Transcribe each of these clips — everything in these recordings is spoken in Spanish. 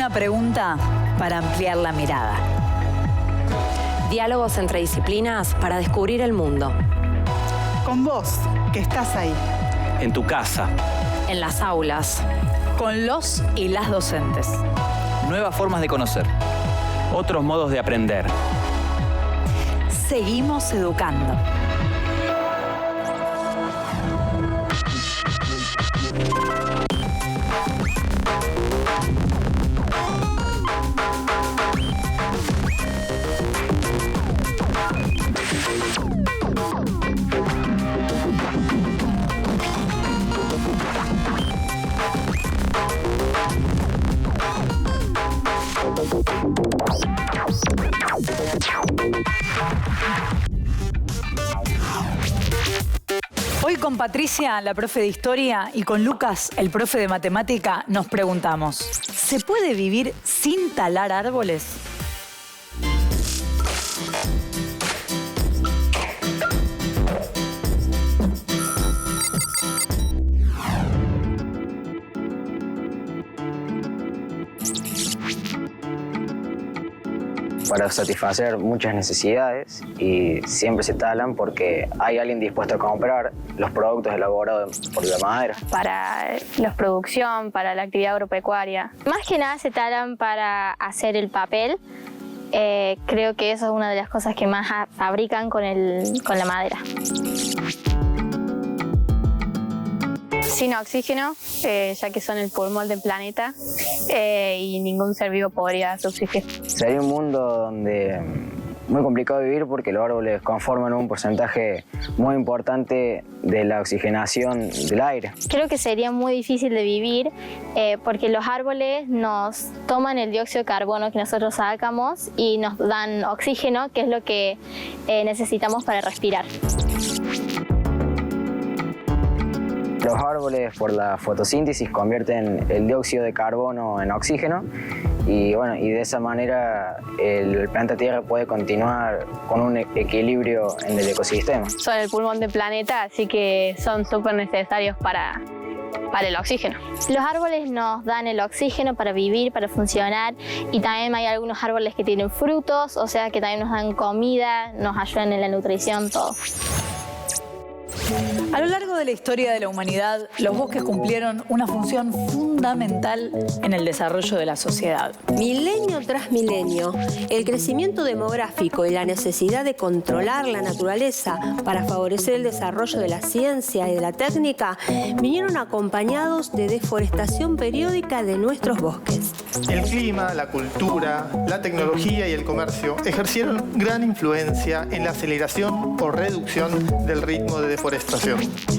Una pregunta para ampliar la mirada. Diálogos entre disciplinas para descubrir el mundo. Con vos, que estás ahí. En tu casa. En las aulas. Con los y las docentes. Nuevas formas de conocer. Otros modos de aprender. Seguimos educando. Hoy con Patricia, la profe de Historia, y con Lucas, el profe de Matemática, nos preguntamos: ¿se puede vivir sin talar árboles? Para satisfacer muchas necesidades y siempre se talan porque hay alguien dispuesto a comprar los productos elaborados por la madera. Para la producción, para la actividad agropecuaria. Más que nada se talan para hacer el papel. Creo que eso es una de las cosas que más fabrican con la madera. Sin oxígeno, ya que son el pulmón del planeta y ningún ser vivo podría subsistir. Sería un mundo donde muy complicado vivir porque los árboles conforman un porcentaje muy importante de la oxigenación del aire. Creo que sería muy difícil de vivir porque los árboles nos toman el dióxido de carbono que nosotros sacamos y nos dan oxígeno, que es lo que necesitamos para respirar. Los árboles, por la fotosíntesis, convierten el dióxido de carbono en oxígeno y de esa manera el planeta Tierra puede continuar con un equilibrio en el ecosistema. Son el pulmón del planeta, así que son súper necesarios para el oxígeno. Los árboles nos dan el oxígeno para vivir, para funcionar, y también hay algunos árboles que tienen frutos, o sea que también nos dan comida, nos ayudan en la nutrición, todo. A lo largo de la historia de la humanidad, los bosques cumplieron una función fundamental en el desarrollo de la sociedad. Milenio tras milenio, el crecimiento demográfico y la necesidad de controlar la naturaleza para favorecer el desarrollo de la ciencia y de la técnica vinieron acompañados de deforestación periódica de nuestros bosques. El clima, la cultura, la tecnología y el comercio ejercieron gran influencia en la aceleración o reducción del ritmo de deforestación.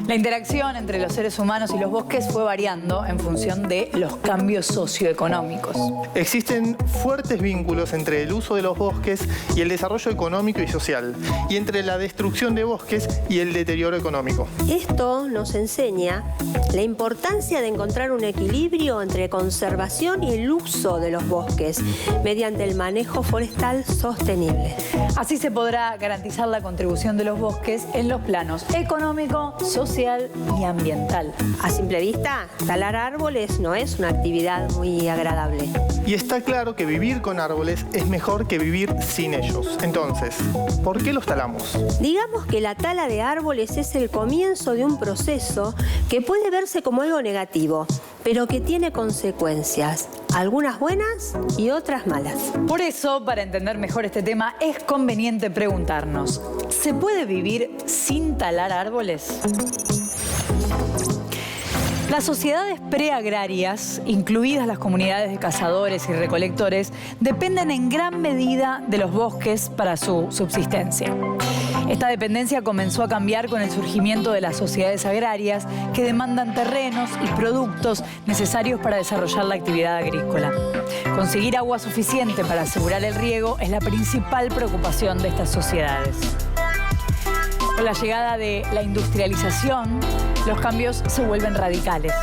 La interacción entre los seres humanos y los bosques fue variando en función de los cambios socioeconómicos. Existen fuertes vínculos entre el uso de los bosques y el desarrollo económico y social, y entre la destrucción de bosques y el deterioro económico. Esto nos enseña la importancia de encontrar un equilibrio entre conservación y el uso de los bosques mediante el manejo forestal sostenible. Así se podrá garantizar la contribución de los bosques en los planos económico, social y ambiental. A simple vista, talar árboles no es una actividad muy agradable. Y está claro que vivir con árboles es mejor que vivir sin ellos. Entonces, ¿por qué los talamos? Digamos que la tala de árboles es el comienzo de un proceso que puede verse como algo negativo, pero que tiene consecuencias, algunas buenas y otras malas. Por eso, para entender mejor este tema, es conveniente preguntarnos: ¿se puede vivir sin talar árboles? Las sociedades preagrarias, incluidas las comunidades de cazadores y recolectores, dependen en gran medida de los bosques para su subsistencia. Esta dependencia comenzó a cambiar con el surgimiento de las sociedades agrarias, que demandan terrenos y productos necesarios para desarrollar la actividad agrícola. Conseguir agua suficiente para asegurar el riego es la principal preocupación de estas sociedades. Con la llegada de la industrialización, los cambios se vuelven radicales.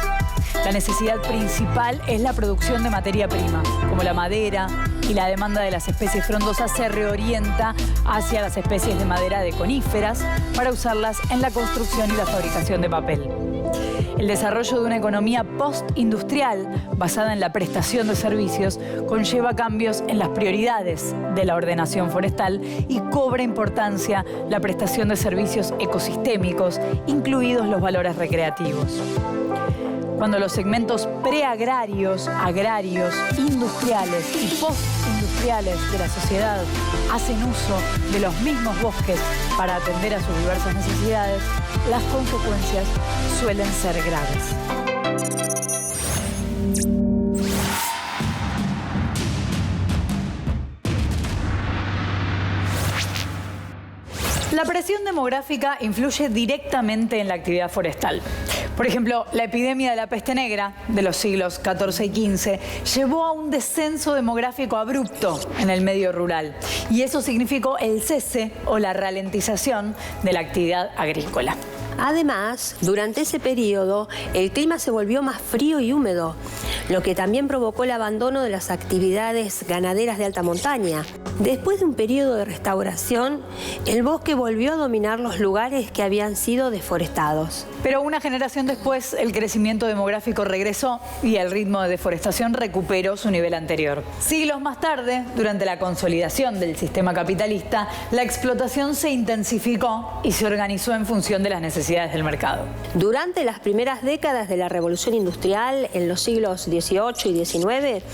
La necesidad principal es la producción de materia prima, como la madera, y la demanda de las especies frondosas se reorienta hacia las especies de madera de coníferas para usarlas en la construcción y la fabricación de papel. El desarrollo de una economía postindustrial basada en la prestación de servicios conlleva cambios en las prioridades de la ordenación forestal y cobra importancia la prestación de servicios ecosistémicos, incluidos los valores recreativos. Cuando los segmentos preagrarios, agrarios, industriales y postindustriales de la sociedad hacen uso de los mismos bosques para atender a sus diversas necesidades, las consecuencias suelen ser graves. La presión demográfica influye directamente en la actividad forestal. Por ejemplo, la epidemia de la peste negra de los siglos XIV y XV llevó a un descenso demográfico abrupto en el medio rural y eso significó el cese o la ralentización de la actividad agrícola. Además, durante ese periodo, el clima se volvió más frío y húmedo, lo que también provocó el abandono de las actividades ganaderas de alta montaña. Después de un periodo de restauración, el bosque volvió a dominar los lugares que habían sido deforestados. Pero una generación después, el crecimiento demográfico regresó y el ritmo de deforestación recuperó su nivel anterior. Siglos más tarde, durante la consolidación del sistema capitalista, la explotación se intensificó y se organizó en función de las necesidades del mercado. Durante las primeras décadas de la Revolución Industrial, en los siglos XVIII y XIX,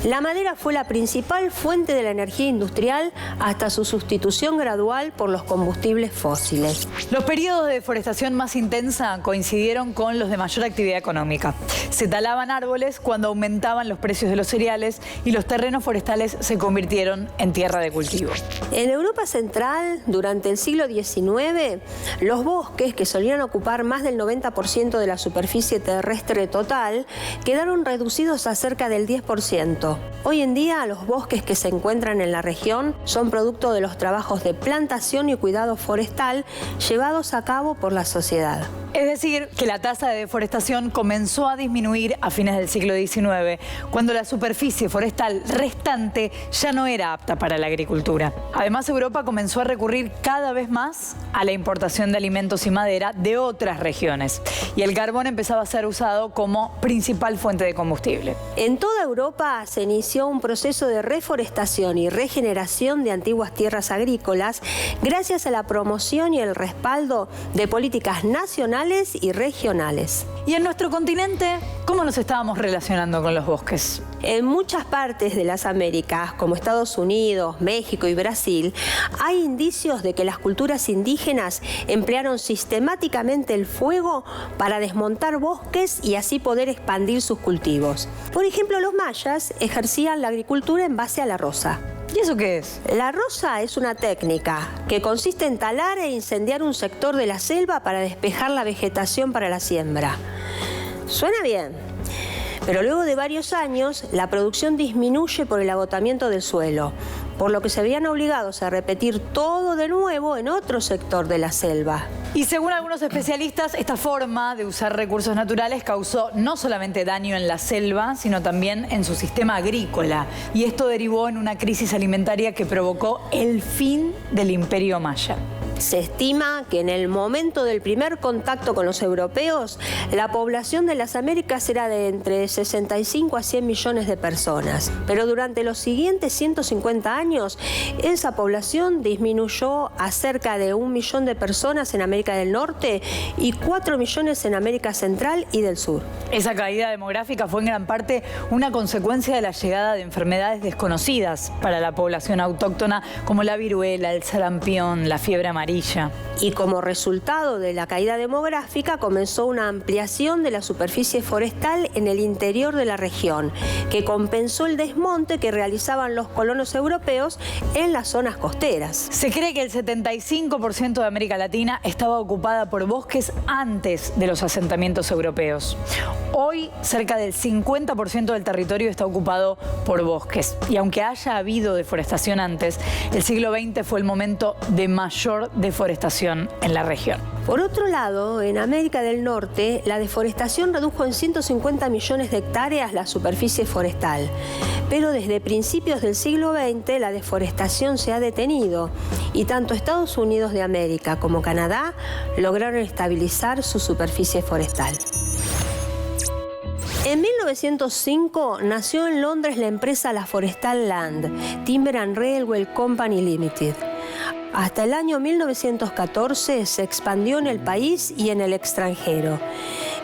la madera fue la principal fuente de la energía industrial hasta su sustitución gradual por los combustibles fósiles. Los periodos de deforestación más intensa coincidieron con los de mayor actividad económica. Se talaban árboles cuando aumentaban los precios de los cereales y los terrenos forestales se convirtieron en tierra de cultivo. En Europa Central, durante el siglo XIX, los bosques, que solían ocupar más del 90% de la superficie terrestre total, quedaron reducidos a cerca del 10%. Hoy en día, los bosques que se encuentran en la región son producto de los trabajos de plantación y cuidado forestal llevados a cabo por la sociedad. Es decir, que la tasa de deforestación comenzó a disminuir a fines del siglo XIX, cuando la superficie forestal restante ya no era apta para la agricultura. Además, Europa comenzó a recurrir cada vez más a la importación de alimentos y madera de otras regiones, y el carbón empezaba a ser usado como principal fuente de combustible. En toda Europa se inició un proceso de reforestación y regeneración de antiguas tierras agrícolas gracias a la promoción y el respaldo de políticas nacionales y regionales. Y en nuestro continente, ¿cómo nos estábamos relacionando con los bosques? En muchas partes de las Américas, como Estados Unidos, México y Brasil, hay indicios de que las culturas indígenas emplearon sistemáticamente el fuego para desmontar bosques y así poder expandir sus cultivos. Por ejemplo, los mayas ejercían la agricultura en base a la roza. ¿Y eso qué es? La roza es una técnica que consiste en talar e incendiar un sector de la selva para despejar la vegetación para la siembra. Suena bien, pero luego de varios años la producción disminuye por el agotamiento del suelo, por lo que se veían obligados a repetir todo de nuevo en otro sector de la selva. Y según algunos especialistas, esta forma de usar recursos naturales causó no solamente daño en la selva, sino también en su sistema agrícola. Y esto derivó en una crisis alimentaria que provocó el fin del Imperio Maya. Se estima que en el momento del primer contacto con los europeos, la población de las Américas era de entre 65 a 100 millones de personas. Pero durante los siguientes 150 años, esa población disminuyó a cerca de 1 millón de personas en América del Norte y 4 millones en América Central y del Sur. Esa caída demográfica fue en gran parte una consecuencia de la llegada de enfermedades desconocidas para la población autóctona, como la viruela, el sarampión, la fiebre amarilla. Y como resultado de la caída demográfica comenzó una ampliación de la superficie forestal en el interior de la región, que compensó el desmonte que realizaban los colonos europeos en las zonas costeras. Se cree que el 75% de América Latina estaba ocupada por bosques antes de los asentamientos europeos. Hoy, cerca del 50% del territorio está ocupado por bosques. Y aunque haya habido deforestación antes, el siglo XX fue el momento de mayor deforestación en la región. Por otro lado, en América del Norte, la deforestación redujo en 150 millones de hectáreas la superficie forestal. Pero desde principios del siglo XX, la deforestación se ha detenido y tanto Estados Unidos de América como Canadá lograron estabilizar su superficie forestal. En 1905 nació en Londres la empresa La Forestal Land, Timber and Railway Company Limited. Hasta el año 1914 se expandió en el país y en el extranjero.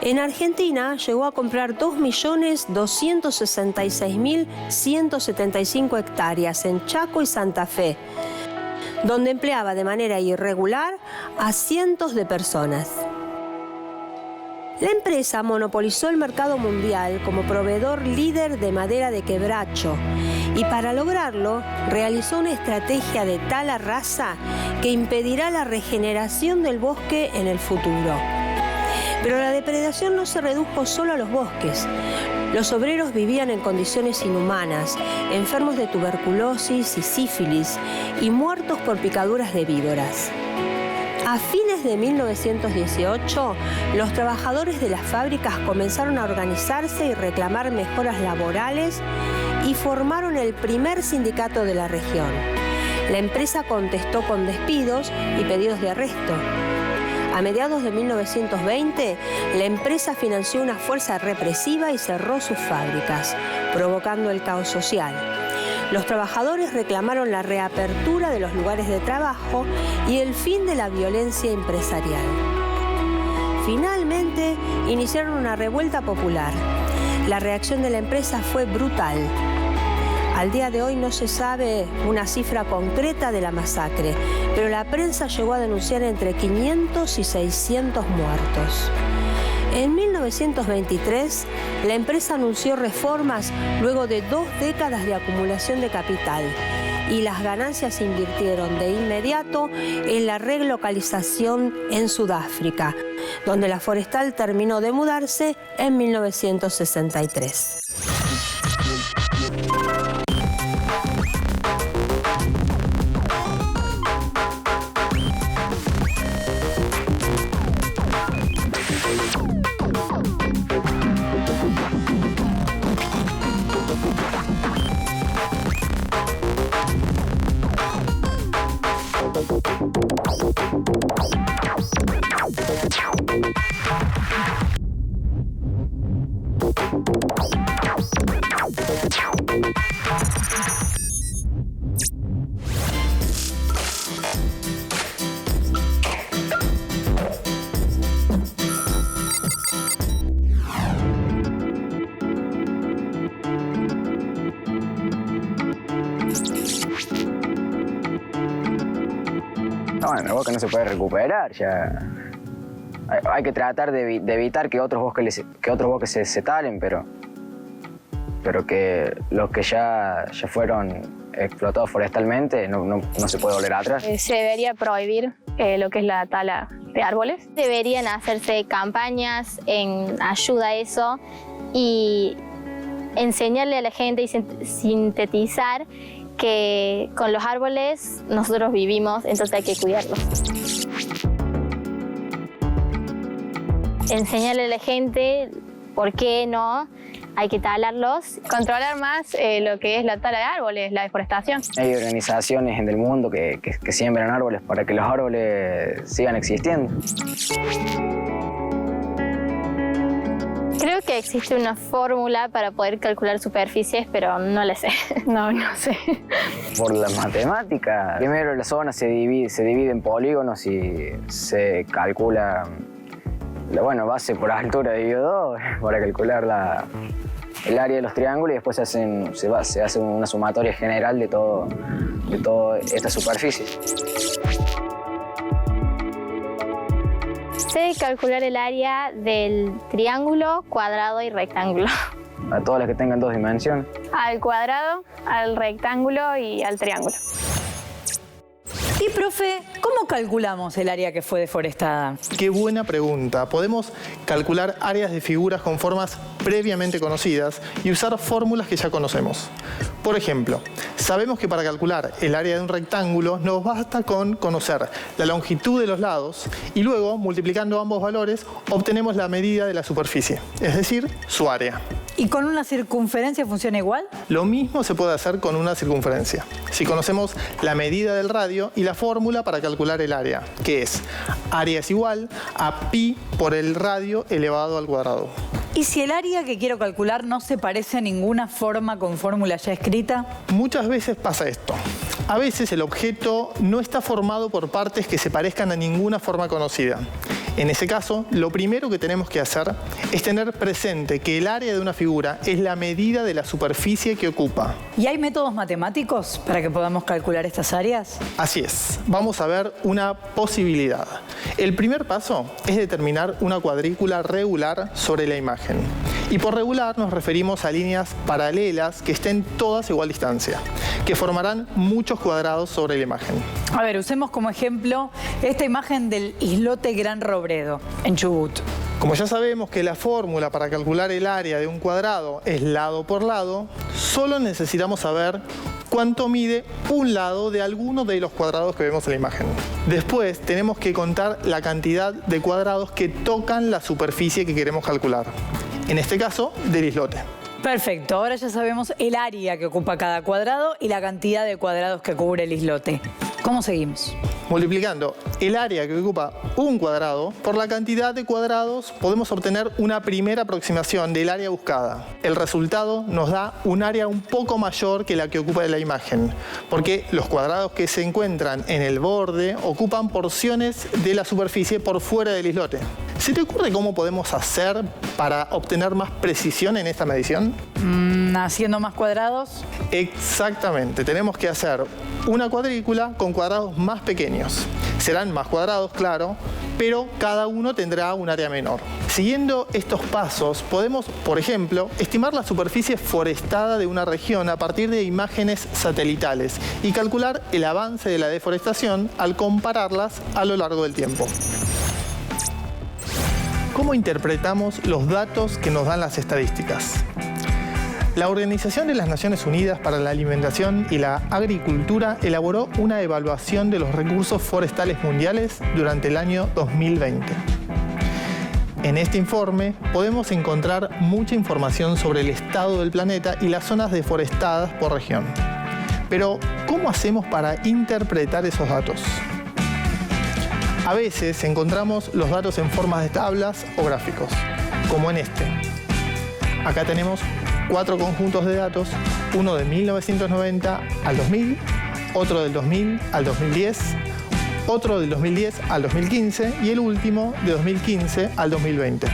En Argentina llegó a comprar 2.266.175 hectáreas en Chaco y Santa Fe, donde empleaba de manera irregular a cientos de personas. La empresa monopolizó el mercado mundial como proveedor líder de madera de quebracho y para lograrlo realizó una estrategia de tala rasa que impedirá la regeneración del bosque en el futuro. Pero la depredación no se redujo solo a los bosques. Los obreros vivían en condiciones inhumanas, enfermos de tuberculosis y sífilis y muertos por picaduras de víboras. A fines de 1918, los trabajadores de las fábricas comenzaron a organizarse y reclamar mejoras laborales y formaron el primer sindicato de la región. La empresa contestó con despidos y pedidos de arresto. A mediados de 1920, la empresa financió una fuerza represiva y cerró sus fábricas, provocando el caos social. Los trabajadores reclamaron la reapertura de los lugares de trabajo y el fin de la violencia empresarial. Finalmente, iniciaron una revuelta popular. La reacción de la empresa fue brutal. Al día de hoy no se sabe una cifra concreta de la masacre, pero la prensa llegó a denunciar entre 500 y 600 muertos. En 1923, la empresa anunció reformas luego de 2 décadas de acumulación de capital y las ganancias se invirtieron de inmediato en la relocalización en Sudáfrica, donde la Forestal terminó de mudarse en 1963. Bueno, el bosque no se puede recuperar, ya. Hay que tratar de evitar que otros bosques se talen, pero que los que ya fueron explotados forestalmente no se puede volver atrás. Se debería prohibir lo que es la tala de árboles. Deberían hacerse campañas en ayuda a eso y enseñarle a la gente y sintetizar que con los árboles nosotros vivimos, entonces hay que cuidarlos. Enseñarle a la gente por qué no hay que talarlos, controlar más lo que es la tala de árboles, la deforestación. Hay organizaciones en el mundo que siembran árboles para que los árboles sigan existiendo. Creo que existe una fórmula para poder calcular superficies, pero no la sé. No sé. Por la matemática. Primero la zona se divide en polígonos y se calcula, base por altura dividido 2 para calcular el área de los triángulos y después se hace una sumatoria general de toda esta superficie. Sé calcular el área del triángulo, cuadrado y rectángulo. A todas las que tengan 2 dimensiones. Al cuadrado, al rectángulo y al triángulo. Y, profe, ¿cómo calculamos el área que fue deforestada? Qué buena pregunta. Podemos calcular áreas de figuras con formas previamente conocidas y usar fórmulas que ya conocemos. Por ejemplo, sabemos que para calcular el área de un rectángulo nos basta con conocer la longitud de los lados y luego, multiplicando ambos valores, obtenemos la medida de la superficie, es decir, su área. ¿Y con una circunferencia funciona igual? Lo mismo se puede hacer con una circunferencia. Si conocemos la medida del radio y la fórmula para calcular el área, que es área es igual a pi por el radio elevado al cuadrado. ¿Y si el área que quiero calcular no se parece a ninguna forma con fórmula ya escrita? Muchas veces pasa esto. A veces el objeto no está formado por partes que se parezcan a ninguna forma conocida. En ese caso, lo primero que tenemos que hacer es tener presente que el área de una figura es la medida de la superficie que ocupa. ¿Y hay métodos matemáticos para que podamos calcular estas áreas? Así es. Vamos a ver una posibilidad. El primer paso es determinar una cuadrícula regular sobre la imagen. Y por regular nos referimos a líneas paralelas que estén todas a igual distancia, que formarán muchos cuadrados sobre la imagen. A ver, usemos como ejemplo esta imagen del islote Gran Robredo, en Chubut. Como ya sabemos que la fórmula para calcular el área de un cuadrado es lado por lado, solo necesitamos saber cuánto mide un lado de alguno de los cuadrados que vemos en la imagen. Después tenemos que contar la cantidad de cuadrados que tocan la superficie que queremos calcular. En este caso, del islote. Perfecto, ahora ya sabemos el área que ocupa cada cuadrado y la cantidad de cuadrados que cubre el islote. ¿Cómo seguimos? Multiplicando el área que ocupa un cuadrado por la cantidad de cuadrados podemos obtener una primera aproximación del área buscada. El resultado nos da un área un poco mayor que la que ocupa la imagen, porque los cuadrados que se encuentran en el borde ocupan porciones de la superficie por fuera del islote. ¿Se te ocurre cómo podemos hacer para obtener más precisión en esta medición? ¿Haciendo más cuadrados? Exactamente, tenemos que hacer una cuadrícula con cuadrados más pequeños. Serán más cuadrados, claro, pero cada uno tendrá un área menor. Siguiendo estos pasos, podemos, por ejemplo, estimar la superficie forestada de una región a partir de imágenes satelitales y calcular el avance de la deforestación al compararlas a lo largo del tiempo. ¿Cómo interpretamos los datos que nos dan las estadísticas? La Organización de las Naciones Unidas para la Alimentación y la Agricultura elaboró una evaluación de los recursos forestales mundiales durante el año 2020. En este informe podemos encontrar mucha información sobre el estado del planeta y las zonas deforestadas por región. Pero, ¿cómo hacemos para interpretar esos datos? A veces encontramos los datos en formas de tablas o gráficos, como en este. Acá tenemos 4 conjuntos de datos, uno de 1990 al 2000, otro del 2000 al 2010, otro del 2010 al 2015 y el último de 2015 al 2020.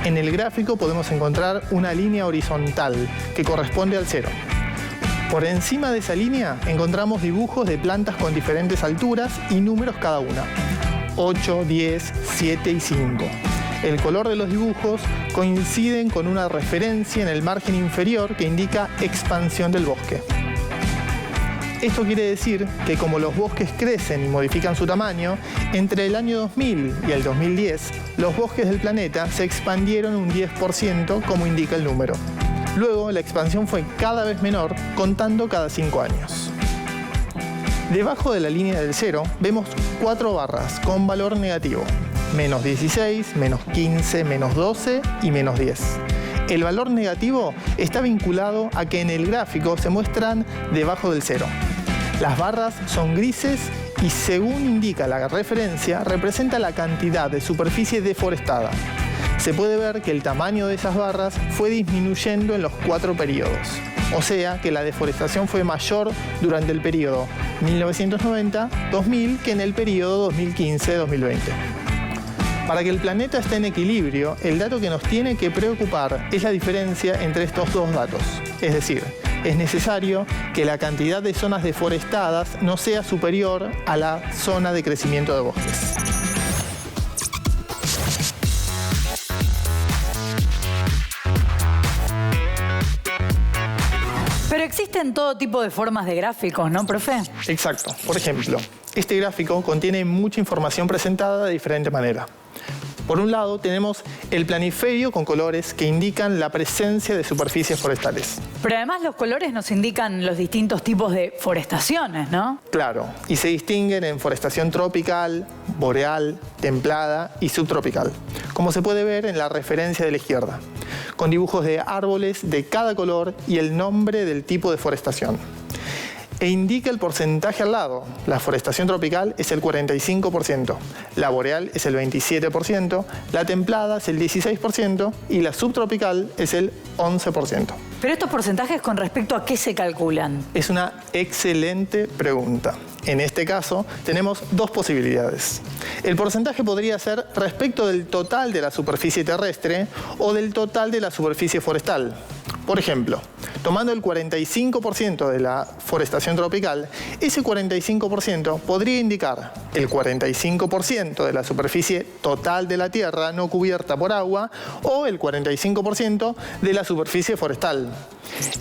En el gráfico podemos encontrar una línea horizontal que corresponde al 0. Por encima de esa línea encontramos dibujos de plantas con diferentes alturas y números cada una. 8, 10, 7 y 5. El color de los dibujos coinciden con una referencia en el margen inferior que indica expansión del bosque. Esto quiere decir que como los bosques crecen y modifican su tamaño, entre el año 2000 y el 2010, los bosques del planeta se expandieron un 10%, como indica el número. Luego, la expansión fue cada vez menor, contando cada 5 años. Debajo de la línea del 0 vemos 4 barras con valor negativo. Menos 16, menos 15, menos 12 y menos 10. El valor negativo está vinculado a que en el gráfico se muestran debajo del 0. Las barras son grises y, según indica la referencia, representa la cantidad de superficie deforestada. Se puede ver que el tamaño de esas barras fue disminuyendo en los 4 periodos. O sea que la deforestación fue mayor durante el periodo 1990-2000 que en el periodo 2015-2020. Para que el planeta esté en equilibrio, el dato que nos tiene que preocupar es la diferencia entre estos dos datos. Es decir, es necesario que la cantidad de zonas deforestadas no sea superior a la zona de crecimiento de bosques. Pero existen todo tipo de formas de gráficos, ¿no, profe? Exacto. Por ejemplo, este gráfico contiene mucha información presentada de diferente manera. Por un lado, tenemos el planiferio con colores que indican la presencia de superficies forestales. Pero además los colores nos indican los distintos tipos de forestaciones, ¿no? Claro, y se distinguen en forestación tropical, boreal, templada y subtropical, como se puede ver en la referencia de la izquierda, con dibujos de árboles de cada color y el nombre del tipo de forestación. e indica el porcentaje al lado. La forestación tropical es el 45%, la boreal es el 27%, la templada es el 16% y la subtropical es el 11%. Pero estos porcentajes, ¿con respecto a qué se calculan? Es una excelente pregunta. En este caso, tenemos dos posibilidades. El porcentaje podría ser respecto del total de la superficie terrestre o del total de la superficie forestal. Por ejemplo, tomando el 45% de la forestación tropical, ese 45% podría indicar el 45% de la superficie total de la Tierra no cubierta por agua o el 45% de la superficie forestal.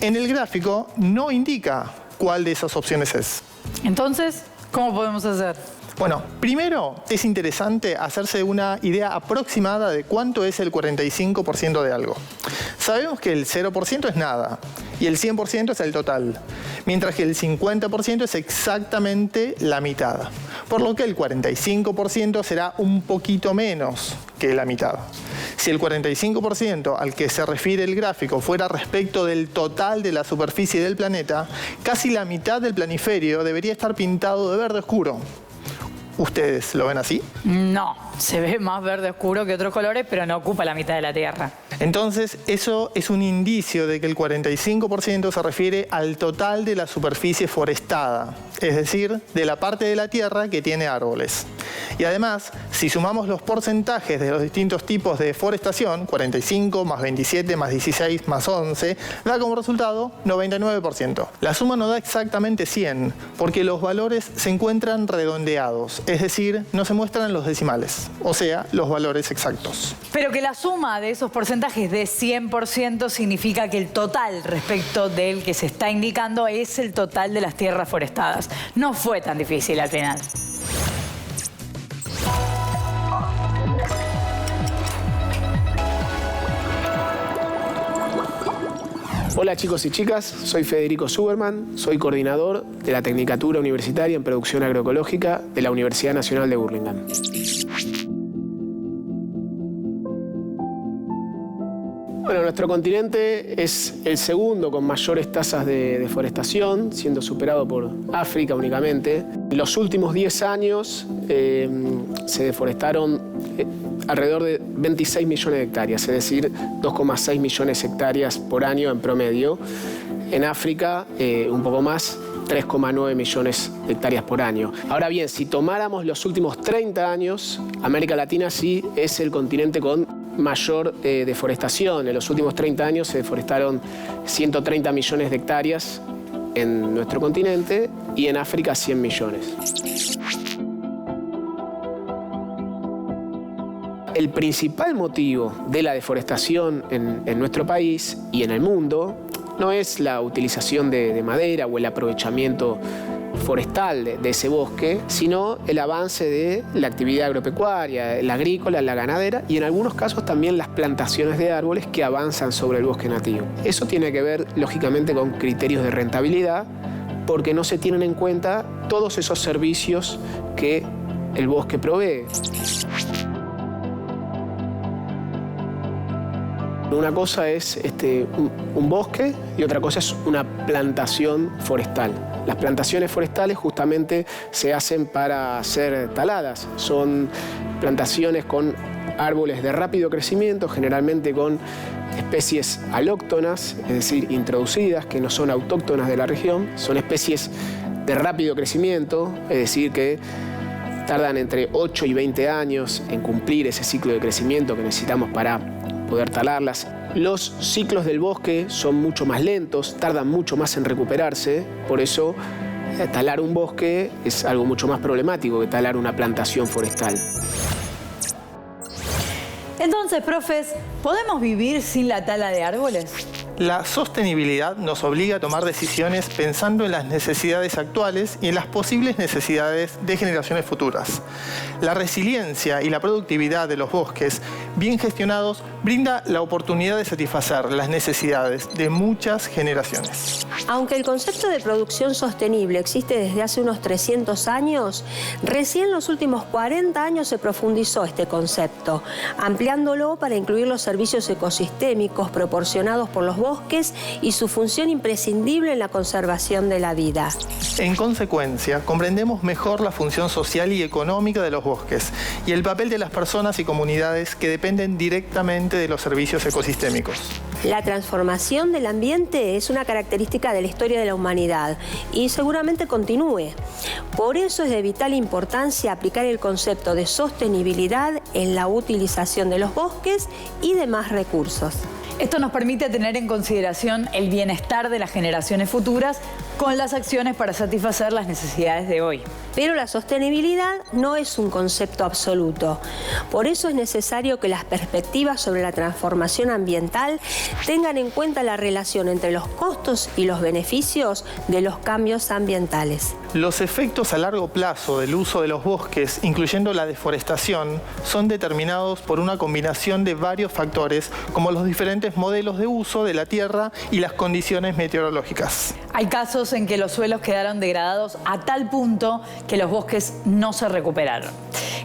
En el gráfico no indica cuál de esas opciones es. Entonces, ¿cómo podemos hacer? Bueno, primero es interesante hacerse una idea aproximada de cuánto es el 45% de algo. Sabemos que el 0% es nada y el 100% es el total, mientras que el 50% es exactamente la mitad, por lo que el 45% será un poquito menos que la mitad. Si el 45% al que se refiere el gráfico fuera respecto del total de la superficie del planeta, casi la mitad del planiferio debería estar pintado de verde oscuro. ¿Ustedes lo ven así? No, se ve más verde oscuro que otros colores, pero no ocupa la mitad de la Tierra. Entonces, eso es un indicio de que el 45% se refiere al total de la superficie forestada, es decir, de la parte de la Tierra que tiene árboles. Y además, si sumamos los porcentajes de los distintos tipos de deforestación, 45 más 27 más 16 más 11, da como resultado 99%. La suma no da exactamente 100, porque los valores se encuentran redondeados, es decir, no se muestran los decimales, o sea, los valores exactos. Pero que la suma de esos porcentajes de 100% significa que el total respecto del que se está indicando es el total de las tierras forestadas. No fue tan difícil al final. Hola chicos y chicas, soy Federico Suberman, soy coordinador de la Tecnicatura Universitaria en Producción Agroecológica de la Universidad Nacional de Burlingame. Bueno, nuestro continente es el segundo con mayores tasas de deforestación, siendo superado por África únicamente. En los últimos 10 años se deforestaron alrededor de 26 millones de hectáreas, es decir, 2,6 millones de hectáreas por año en promedio. En África, un poco más, 3,9 millones de hectáreas por año. Ahora bien, si tomáramos los últimos 30 años, América Latina sí es el continente con mayor deforestación. En los últimos 30 años se deforestaron 130 millones de hectáreas en nuestro continente y en África 100 millones. El principal motivo de la deforestación en nuestro país y en el mundo no es la utilización de madera o el aprovechamiento forestal de ese bosque, sino el avance de la actividad agropecuaria, la agrícola, la ganadera y en algunos casos también las plantaciones de árboles que avanzan sobre el bosque nativo. Eso tiene que ver, lógicamente, con criterios de rentabilidad, porque no se tienen en cuenta todos esos servicios que el bosque provee. Una cosa es un bosque y otra cosa es una plantación forestal. Las plantaciones forestales justamente se hacen para ser taladas. Son plantaciones con árboles de rápido crecimiento, generalmente con especies alóctonas, es decir, introducidas, que no son autóctonas de la región. Son especies de rápido crecimiento, es decir, que tardan entre 8 y 20 años en cumplir ese ciclo de crecimiento que necesitamos para poder talarlas. Los ciclos del bosque son mucho más lentos, tardan mucho más en recuperarse, por eso talar un bosque es algo mucho más problemático que talar una plantación forestal. Entonces, profes, ¿podemos vivir sin la tala de árboles? La sostenibilidad nos obliga a tomar decisiones pensando en las necesidades actuales y en las posibles necesidades de generaciones futuras. La resiliencia y la productividad de los bosques, bien gestionados, brinda la oportunidad de satisfacer las necesidades de muchas generaciones. Aunque el concepto de producción sostenible existe desde hace unos 300 años, recién en los últimos 40 años se profundizó este concepto, ampliándolo para incluir los servicios ecosistémicos proporcionados por los bosques bosques y su función imprescindible en la conservación de la vida. En consecuencia, comprendemos mejor la función social y económica de los bosques y el papel de las personas y comunidades que dependen directamente de los servicios ecosistémicos. La transformación del ambiente es una característica de la historia de la humanidad y seguramente continúe. Por eso es de vital importancia aplicar el concepto de sostenibilidad en la utilización de los bosques y demás recursos. Esto nos permite tener en consideración el bienestar de las generaciones futuras con las acciones para satisfacer las necesidades de hoy. Pero la sostenibilidad no es un concepto absoluto. Por eso es necesario que las perspectivas sobre la transformación ambiental tengan en cuenta la relación entre los costos y los beneficios de los cambios ambientales. Los efectos a largo plazo del uso de los bosques, incluyendo la deforestación, son determinados por una combinación de varios factores, como los diferentes modelos de uso de la tierra y las condiciones meteorológicas. Hay casos en que los suelos quedaron degradados a tal punto que los bosques no se recuperaron.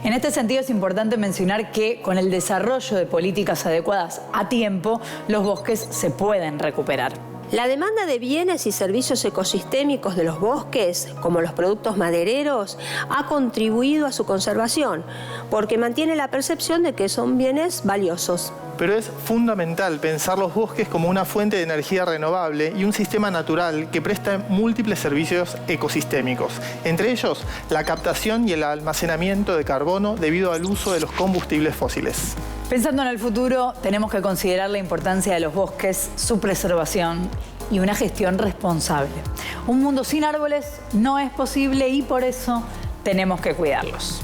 En este sentido es importante mencionar que con el desarrollo de políticas adecuadas a tiempo, los bosques se pueden recuperar. La demanda de bienes y servicios ecosistémicos de los bosques, como los productos madereros, ha contribuido a su conservación, porque mantiene la percepción de que son bienes valiosos. Pero es fundamental pensar los bosques como una fuente de energía renovable y un sistema natural que presta múltiples servicios ecosistémicos, entre ellos la captación y el almacenamiento de carbono debido al uso de los combustibles fósiles. Pensando en el futuro, tenemos que considerar la importancia de los bosques, su preservación y una gestión responsable. Un mundo sin árboles no es posible y por eso tenemos que cuidarlos.